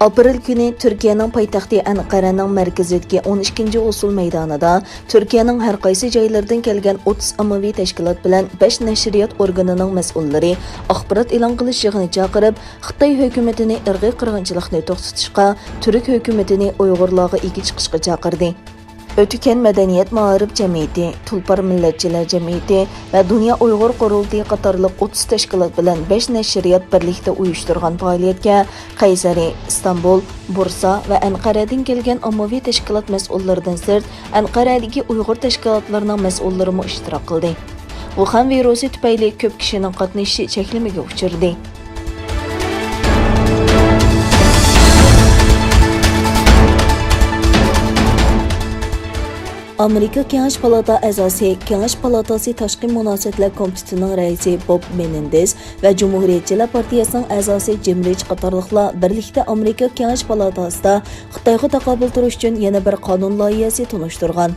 Aprel kuni Türkiye'nin paytaxtı Anqaraning markazidagi 12 usul maydonida Türkiye'nin har qaysi joylaridan kelgan 30 ommaviy tashkilot bilan 5 nashriyat organining mas'ullari axborot e'lon qilish yig'ini chaqirib, Xitoy hukumatini irqiy qirg'inchilikni to'xtatishga, Turk hukumatini Uyg'urlarga ega chiqishga chaqirdi. Ötüken Medeniyet Mağarib Cemiyeti, Tulpar Milletçiler Cemiyeti ve Dünya Uyghur Qurultayı qatarlıq 30 təşkilat bilan 5 nəşriyat birlikdə uyuşturğan fəaliyyətə Qaysari, İstanbul, Bursa ve Anqaradan kelgan ommaviy təşkilat məsullarından sırt Anqaradagi Uyghur təşkilatlarının məsulları iştirak qildi. Wuhan virusi tüpayli ko'p kishining qatnashishi cheklamaga uchirdi. Amerika Kengash Palata a'zosi, Kengash Palatasi Tashqi munosabatlar komitetining raisi Bob Menendez va Cumhuriyetçiler Partiyasining a'zosi Jim Rich qatorliqlar birlikda Amerika Kengash Palatasida Xitoyga taqobil turish uchun yana bir qonun loyihasi tunishtirgan.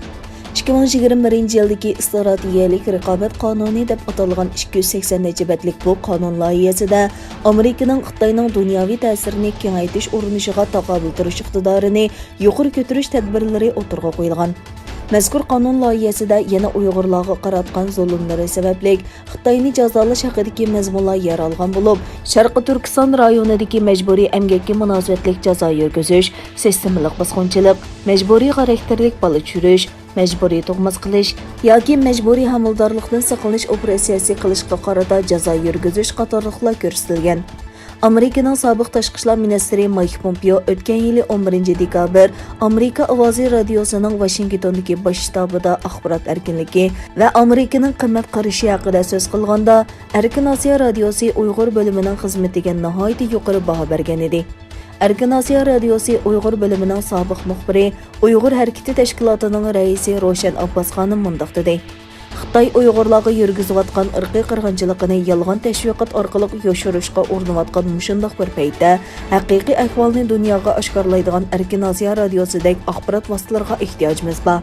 2021 yildagi strategiyalik raqobat qonuni deb atalgan 280 betlik bu qonun loyihasida Amerikaning Xitoyning dunyoviy ta'sirini kengaytirish urinishiga taqobil turish iqtidorini yuqori ko'tarish tadbirlari o'tirg'a qo'yilgan. Mazkur qonun loyihasida yana Uyg'urlarga qaratgan zulmlari sababli Xitoyni jazolash haqidagi mazmunlar yer olgan bo'lib, Sharqi Turkiston rayonidagi majburiy emgakka munosabatlik jazo yurgizish, sistemalik bosqinchilik, majburiy xarakterlik bola tushirish, majburiy tug'mas qilish yoki majburiy hamildorlikdan saqlanish operatsiyasi qilishga qarata jazo yurgizish qatorliqlar ko'rsatilgan. Amerikaning sobiq tashqi ishlar ministri Mike Pompeo o'tgan yili 11 dekabr Amerika ovozi radiosining Washingtondagi bosh shtabida axborot erkinligi va Amerikaning qimmat qarashi haqida so'z qilganda, Erkin Osiyo radiosi Uyg'ur bo'limining xizmatiga nihoyat yuqori baho bergan edi. Erkin Osiyo radiosi Uyg'ur bo'limining sobiq muxbiri, Uyg'ur harakati tashkilotining raisi Roshan Abbosxonim mundaq dedi: Xitoy Uyg'urlarga yurgizayotgan irqiy qirg'inchilikni yolg'on tashviqot orqali yoshirishga urinayotgan mushundaq bir paytda haqiqiy ahvolni dunyoga oshkorlaydigan Erkin Osiyo radiosidek axborot vositalariga ehtiyojimiz bor.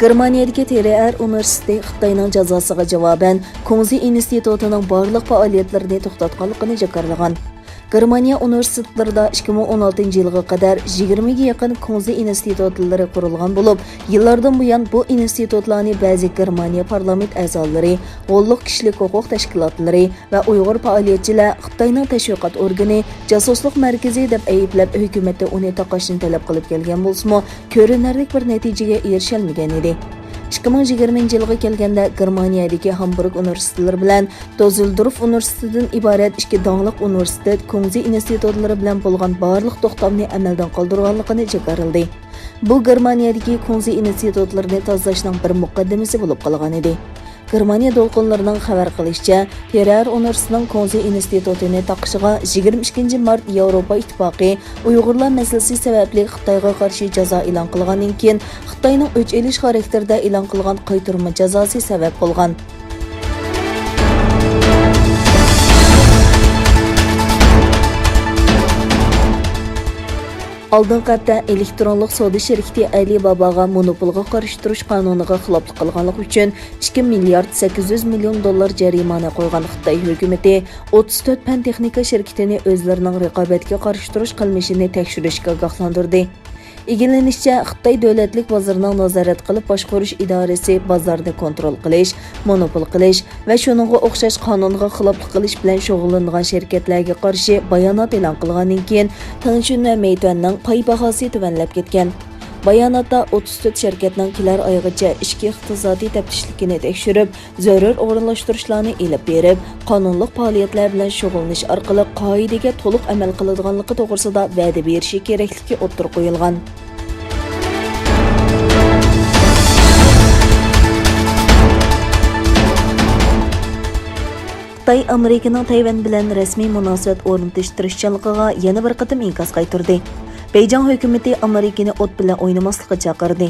Germaniyadagi TRR Universiteti Xitoyning jazosiga javoban Kunzi institutining barliq faoliyatlarini to'xtatganligini jakarlagan. Germaniya universitetlarida 2016 yilga qadar 20 ga yaqin Kunzi institutlari qurilgan bo'lib, yillardan buyon bu institutlarni ba'zi Germaniya parlament a'zolari, g'olliq kishilik huquq tashkilotlari va Uyg'ur faoliyatchilar Xitoyning tashviqot organi, josuslik markazi deb ayblab hukumatda uni taqashni talab qilib kelgan bo'lsa-mu, ko'rinarli bir natijaga erishalmagan edi. 2020 yilga kelganda Germaniyadagi Hamburg universitetlari bilan Düsseldorf universitetidan iborat ikki dongliq universitet Kunzi institutlari bilan bo'lgan barliq to'xtamni amaldan qoldirganligini jakarildi. Bu Germaniyadagi Kunzi institutlarini tozalashning bir muqaddimasi bo'lib qolgan edi. Germaniya do'lqinlarining xabar qilishicha, TRR universitetining Kunzi institutini taqishiga 22 mart Yevropa ittifoqi Uyg'urlar masalasi sababli Xitoyga qarshi jazo e'lon qilgandan keyin Xitoyning o'ch elish xarakterida e'lon qilgan qaytarma jazosi sabab bo'lgan. Oldingi hafta elektronlik savdo shirkati Alibabaga monopolga qarshi turish qonuniga xiloflik qilganlik uchun 2 milliard 800 million dollar jarimani qo'ygan Xitoy hukumatı 34 fan texnika shirkatini o'zlarining raqobatga qarshi turish qilmishini tekshirishga ogohlantirdi. Egilenishicha, Xitoy davlatlik bozorining nazorat qilib boshqarish idorasi bozorni kontrol qilish, monopol qilish va shuningga o'xshash qonunga xiloflik qilish bilan shug'ullangan shirkatlarga qarshi bayonot e'lon qilgandan keyin Tangchun va Meituanning pay bahosi tuvanlab ketgan. Bayonotda 34 shirkatning kelar oygacha ichki iqtisodiy taftishlikini tekshirib, zarur o'rinlashtirishlarni elib berib, qonunli faoliyatlar bilan shug'ullanish orqali qoidaga to'liq amal qiladiganligi to'g'risida va'da berishi kerakligi o'tirib qo'yilgan. Xitoy Amerikaning Tayvan bilan rasmiy munosabat o'rnatish tirishchanligiga yana bir qatim inkas qaytardi. Beijing hukumati Amerikani o't bilan o'ynamaslikka chaqirdi.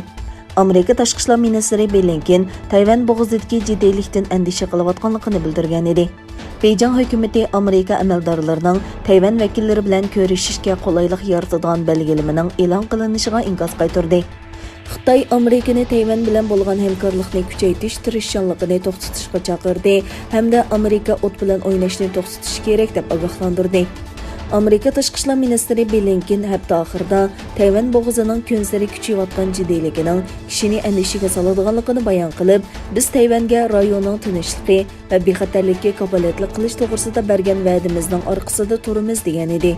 Amerika tashqi ishlar ministri Blinken Tayvan bo'g'izidagi jiddiylikdan andisha qilayotganligini bildirgan edi. Beijing hukumati Amerika amaldorlarining Tayvan vakillari bilan ko'rishishga qulaylik yaratadigan belgilamaning e'lon qilinishiga inkas qaytardi. Xitoy Amerikani Tayvan bilan bo'lgan hamkorlikni kuchaytirish tirishchanligini to'xtatishga chaqirdi hamda Amerika o't bilan o'ynashni to'xtatish kerak deb ogohlantirdi. Amerika Tashqi ishlar ministri Blinken hafta oxirida Tayvan bo'g'izining kunsari kuchayotgan jiddiyligining kishini andishiga soladiganligini bayon qilib, biz Tayvanga rayonning tinchligi va bexatarlikka kafolatlik qilish to'g'risida bergan va'dimizning orqasida turamiz degan edi.